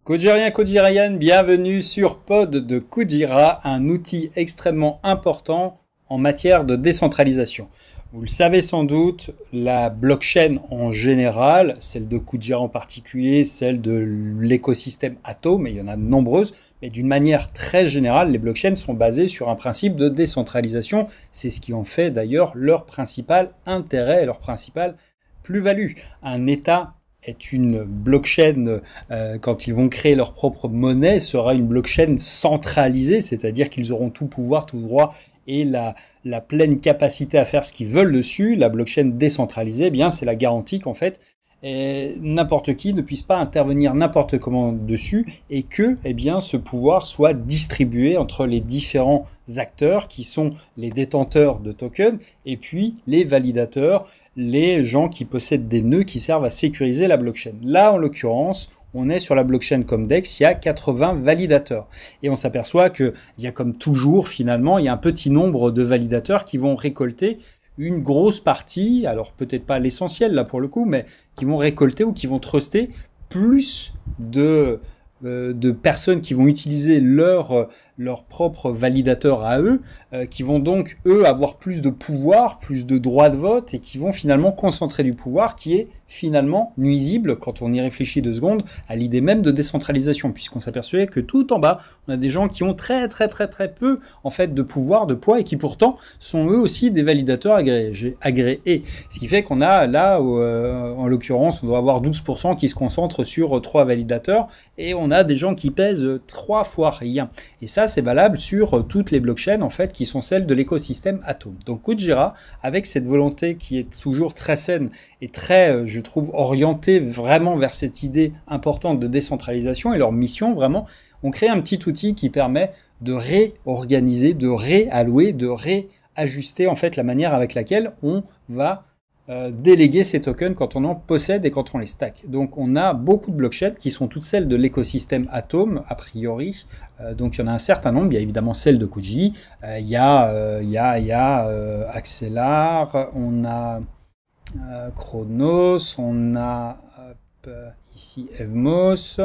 Codierien, Codirienne, bienvenue sur Pod de Codira, un outil extrêmement important en matière de décentralisation. Vous le savez sans doute, la blockchain en général, celle de Codira en particulier, celle de l'écosystème Atom, et il y en a de nombreuses, mais d'une manière très générale, les blockchains sont basées sur un principe de décentralisation. C'est ce qui en fait d'ailleurs leur principal intérêt, leur principale plus-value. Un État est une blockchain, quand ils vont créer leur propre monnaie, sera une blockchain centralisée, c'est-à-dire qu'ils auront tout pouvoir, tout droit et la pleine capacité à faire ce qu'ils veulent dessus. La blockchain décentralisée, eh bien, c'est la garantie qu'en fait, n'importe qui ne puisse pas intervenir n'importe comment dessus et que eh bien, ce pouvoir soit distribué entre les différents acteurs qui sont les détenteurs de tokens et puis les validateurs, les gens qui possèdent des nœuds qui servent à sécuriser la blockchain. Là, en l'occurrence, on est sur la blockchain Comdex, il y a 80 validateurs. Et on s'aperçoit qu'il y a comme toujours, finalement, il y a un petit nombre de validateurs qui vont récolter une grosse partie, alors peut-être pas l'essentiel là pour le coup, mais qui vont récolter ou qui vont truster plus de personnes qui vont utiliser leur propre validateur à eux, qui vont donc, eux, avoir plus de pouvoir, plus de droits de vote, et qui vont finalement concentrer du pouvoir qui est finalement nuisible, quand on y réfléchit 2 secondes, à l'idée même de décentralisation, puisqu'on s'aperçoit que tout en bas, on a des gens qui ont très peu en fait de pouvoir, de poids, et qui pourtant sont eux aussi des validateurs agréés. Ce qui fait qu'on a là, en l'occurrence, on doit avoir 12% qui se concentrent sur 3 validateurs, et on a des gens qui pèsent 3 fois rien. Et ça, c'est valable sur toutes les blockchains en fait qui sont celles de l'écosystème Atom. Donc Codira, avec cette volonté qui est toujours très saine et très, je trouve, orientée vraiment vers cette idée importante de décentralisation et leur mission vraiment, on crée un petit outil qui permet de réorganiser, de réallouer, de réajuster en fait la manière avec laquelle on va déléguer ces tokens quand on en possède et quand on les stack. Donc on a beaucoup de blockchains qui sont toutes celles de l'écosystème Atom, a priori. Donc il y en a un certain nombre, il y a évidemment celle de Koji, il y a Axelar, on a Chronos, on a ici Evmos,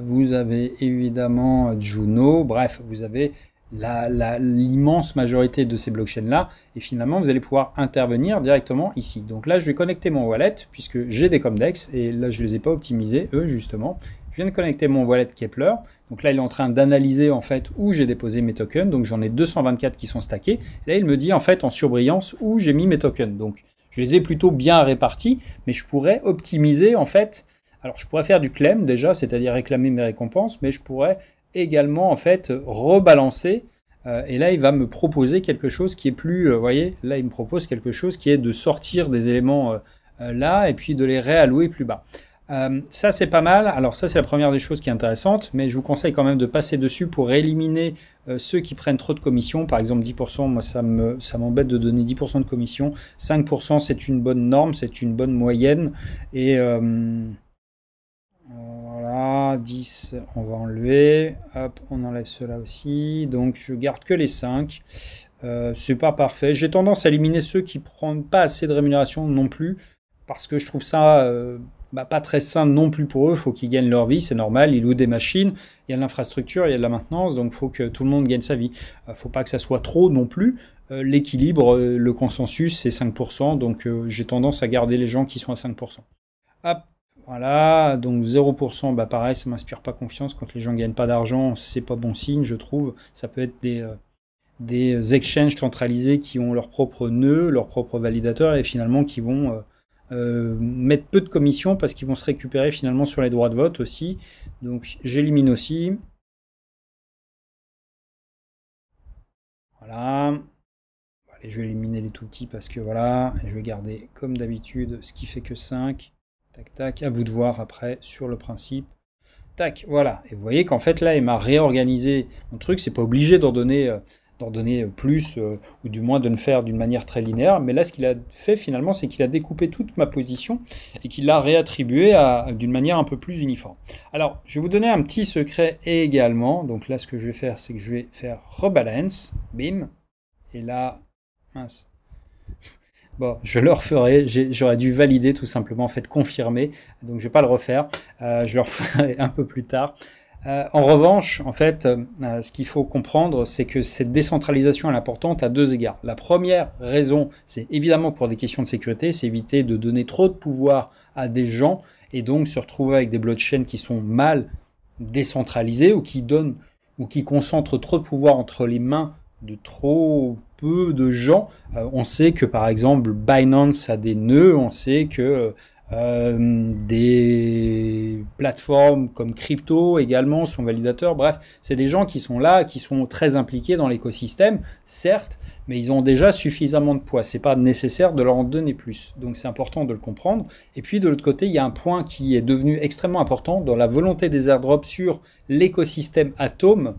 vous avez évidemment Juno, bref, vous avez l'immense majorité de ces blockchains-là, et finalement, vous allez pouvoir intervenir directement ici. Donc là, je vais connecter mon wallet, puisque j'ai des Comdex, et là, je ne les ai pas optimisés, eux, justement. Je viens de connecter mon wallet Kepler, donc là, il est en train d'analyser, en fait, où j'ai déposé mes tokens, donc j'en ai 224 qui sont stackés. Là, il me dit, en fait, en surbrillance, où j'ai mis mes tokens. Donc, je les ai plutôt bien répartis, mais je pourrais optimiser, en fait. Alors, je pourrais faire du claim, déjà, c'est-à-dire réclamer mes récompenses, mais je pourrais également en fait rebalancer et là il va me proposer quelque chose qui est plus, vous voyez, là il me propose quelque chose qui est de sortir des éléments là et puis de les réallouer plus bas. Ça c'est pas mal, alors ça c'est la première des choses qui est intéressante, mais je vous conseille quand même de passer dessus pour éliminer ceux qui prennent trop de commission, par exemple 10%, moi ça m'embête de donner 10% de commission, 5% c'est une bonne norme, c'est une bonne moyenne, et voilà, 10, on va enlever. Hop, on enlève cela aussi. Donc, je garde que les 5. C'est pas parfait. J'ai tendance à éliminer ceux qui prennent pas assez de rémunération non plus. Parce que je trouve ça pas très sain non plus pour eux. Il faut qu'ils gagnent leur vie, c'est normal. Ils louent des machines. Il y a de l'infrastructure, il y a de la maintenance. Donc, il faut que tout le monde gagne sa vie. Faut pas que ça soit trop non plus. L'équilibre, le consensus, c'est 5%. Donc, j'ai tendance à garder les gens qui sont à 5%. Hop. Voilà, donc 0%, bah pareil, ça m'inspire pas confiance. Quand les gens gagnent pas d'argent, c'est pas bon signe, je trouve. Ça peut être des exchanges centralisés qui ont leur propre nœud, leur propre validateur, et finalement qui vont mettre peu de commissions parce qu'ils vont se récupérer finalement sur les droits de vote aussi. Donc j'élimine aussi. Voilà. Allez, je vais éliminer les tout petits parce que voilà, je vais garder comme d'habitude ce qui fait que 5. Tac, tac, à vous de voir après sur le principe. Tac, voilà. Et vous voyez qu'en fait, là, il m'a réorganisé mon truc. C'est pas obligé d'en donner plus, ou du moins de le faire d'une manière très linéaire. Mais là, ce qu'il a fait finalement, c'est qu'il a découpé toute ma position et qu'il l'a réattribuée d'une manière un peu plus uniforme. Alors, je vais vous donner un petit secret également. Donc là, ce que je vais faire, c'est que je vais faire rebalance. Bim. Et là, mince. Bon, je le referai, j'aurais dû valider tout simplement, en fait confirmer, donc je vais pas le refaire, je le referai un peu plus tard. En revanche, en fait, ce qu'il faut comprendre, c'est que cette décentralisation est importante à deux égards. La première raison, c'est évidemment pour des questions de sécurité, c'est éviter de donner trop de pouvoir à des gens et donc se retrouver avec des blockchains qui sont mal décentralisés ou qui donnent ou qui concentrent trop de pouvoir entre les mains de trop peu de gens. On sait que par exemple Binance a des nœuds, on sait que des plateformes comme Crypto également sont validateurs. Bref, c'est des gens qui sont là, qui sont très impliqués dans l'écosystème, certes, mais ils ont déjà suffisamment de poids. C'est pas nécessaire de leur en donner plus. Donc c'est important de le comprendre. Et puis de l'autre côté, il y a un point qui est devenu extrêmement important dans la volonté des airdrops sur l'écosystème Atom.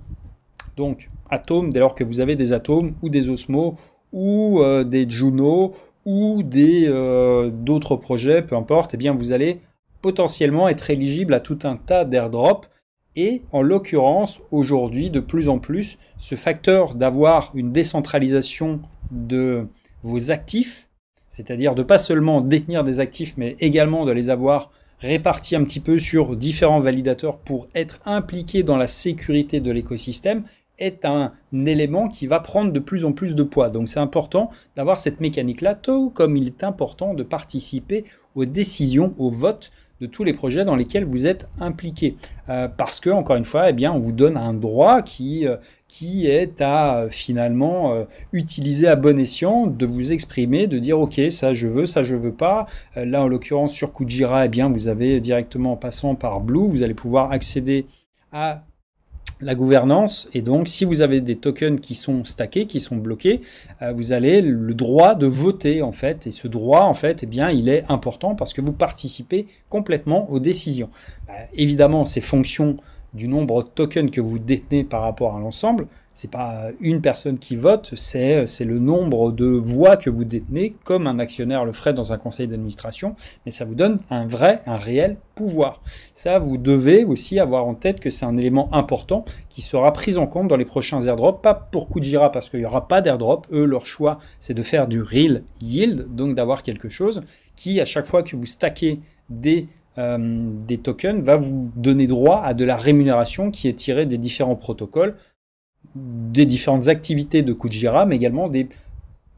Donc Atom, dès lors que vous avez des atomes ou des Osmo ou des Juno ou d'autres projets, peu importe, eh bien vous allez potentiellement être éligible à tout un tas d'airdrops. Et en l'occurrence, aujourd'hui, de plus en plus, ce facteur d'avoir une décentralisation de vos actifs, c'est-à-dire de pas seulement détenir des actifs, mais également de les avoir répartis un petit peu sur différents validateurs pour être impliqués dans la sécurité de l'écosystème, est un élément qui va prendre de plus en plus de poids. Donc c'est important d'avoir cette mécanique-là, tout comme il est important de participer aux décisions, aux votes de tous les projets dans lesquels vous êtes impliqué. Parce que, encore une fois, eh bien, on vous donne un droit qui est à finalement utiliser à bon escient, de vous exprimer, de dire ok, ça je veux pas. Là, en l'occurrence, sur Kujira, eh bien, vous avez directement en passant par Blue, vous allez pouvoir accéder à la gouvernance, et donc si vous avez des tokens qui sont stackés, qui sont bloqués, vous avez le droit de voter en fait, et ce droit en fait, eh bien, il est important parce que vous participez complètement aux décisions. Évidemment, c'est fonction du nombre de tokens que vous détenez par rapport à l'ensemble. C'est pas une personne qui vote, c'est le nombre de voix que vous détenez, comme un actionnaire le ferait dans un conseil d'administration, mais ça vous donne un réel pouvoir. Ça, vous devez aussi avoir en tête que c'est un élément important qui sera pris en compte dans les prochains airdrops, pas pour Kujira parce qu'il n'y aura pas d'airdrop, eux, leur choix, c'est de faire du real yield, donc d'avoir quelque chose qui, à chaque fois que vous stackez des tokens, va vous donner droit à de la rémunération qui est tirée des différents protocoles, des différentes activités de Kujira, mais également des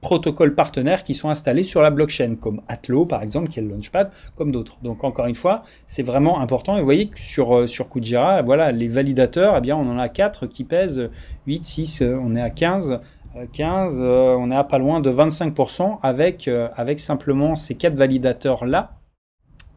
protocoles partenaires qui sont installés sur la blockchain, comme Atlo par exemple, qui est le launchpad, comme d'autres. Donc encore une fois, c'est vraiment important. Et vous voyez que sur Kujira, voilà, les validateurs, eh bien, on en a 4 qui pèsent 8, 6, on est à 15, on est à pas loin de 25% avec simplement ces 4 validateurs-là,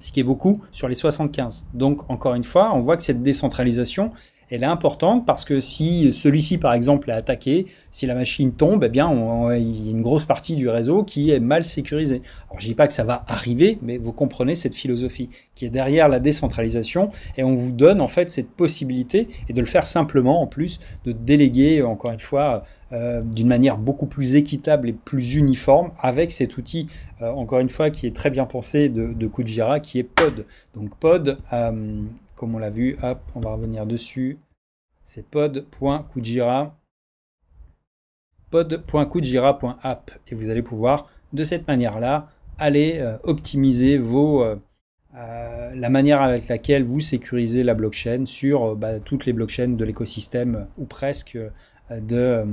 ce qui est beaucoup sur les 75. Donc encore une fois, on voit que cette décentralisation, elle est importante parce que si celui-ci, par exemple, est attaqué, si la machine tombe, eh bien, il y a une grosse partie du réseau qui est mal sécurisée. Alors, je dis pas que ça va arriver, mais vous comprenez cette philosophie qui est derrière la décentralisation et on vous donne en fait cette possibilité et de le faire simplement en plus de déléguer, encore une fois, d'une manière beaucoup plus équitable et plus uniforme avec cet outil, encore une fois, qui est très bien pensé de Kujira, qui est Pod. Donc Pod, comme on l'a vu, hop, on va revenir dessus, c'est pod.kujira.app et vous allez pouvoir de cette manière-là aller optimiser la manière avec laquelle vous sécurisez la blockchain sur toutes les blockchains de l'écosystème ou presque de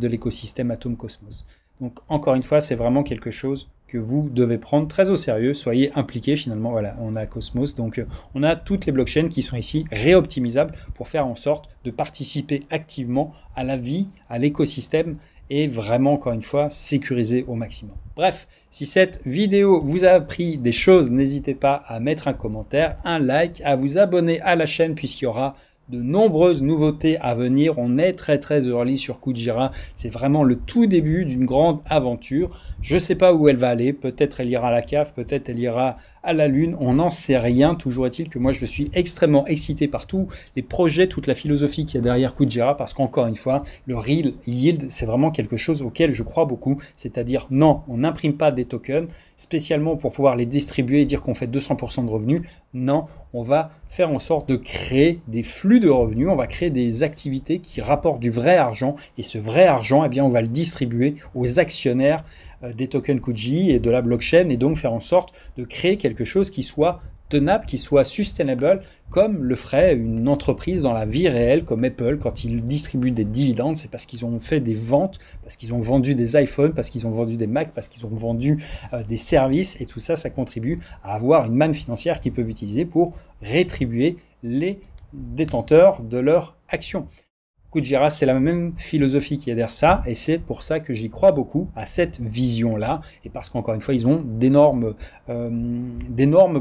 l'écosystème Atom Cosmos. Donc encore une fois, c'est vraiment quelque chose que vous devez prendre très au sérieux, soyez impliqués finalement. Voilà, on a Cosmos, donc on a toutes les blockchains qui sont ici réoptimisables pour faire en sorte de participer activement à la vie, à l'écosystème et vraiment, encore une fois, sécuriser au maximum. Bref, si cette vidéo vous a appris des choses, n'hésitez pas à mettre un commentaire, un like, à vous abonner à la chaîne puisqu'il y aura de nombreuses nouveautés à venir. On est très early sur Kujira. C'est vraiment le tout début d'une grande aventure. Je ne sais pas où elle va aller. Peut-être elle ira à la cave, peut-être elle ira à la lune. On n'en sait rien. Toujours est-il que moi je suis extrêmement excité par tous les projets, toute la philosophie qu'il y a derrière Kujira parce qu'encore une fois, le real yield, c'est vraiment quelque chose auquel je crois beaucoup. C'est-à-dire non, on n'imprime pas des tokens spécialement pour pouvoir les distribuer et dire qu'on fait 200% de revenus. Non, on va faire en sorte de créer des flux de revenus, on va créer des activités qui rapportent du vrai argent et ce vrai argent, eh bien, on va le distribuer aux actionnaires des tokens Kuji et de la blockchain, et donc faire en sorte de créer quelque chose qui soit tenable, qui soit sustainable, comme le ferait une entreprise dans la vie réelle, comme Apple, quand ils distribuent des dividendes, c'est parce qu'ils ont fait des ventes, parce qu'ils ont vendu des iPhones, parce qu'ils ont vendu des Macs, parce qu'ils ont vendu des services, et tout ça, ça contribue à avoir une manne financière qu'ils peuvent utiliser pour rétribuer les détenteurs de leurs actions. Kujira, c'est la même philosophie qui est derrière ça, et c'est pour ça que j'y crois beaucoup à cette vision-là, et parce qu'encore une fois, ils ont d'énormes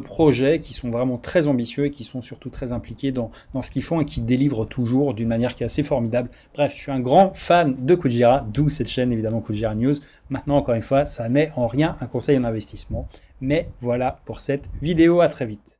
projets qui sont vraiment très ambitieux et qui sont surtout très impliqués dans ce qu'ils font et qui délivrent toujours d'une manière qui est assez formidable. Bref, je suis un grand fan de Kujira, d'où cette chaîne évidemment Kujira News. Maintenant, encore une fois, ça n'est en rien un conseil en investissement, mais voilà pour cette vidéo, à très vite.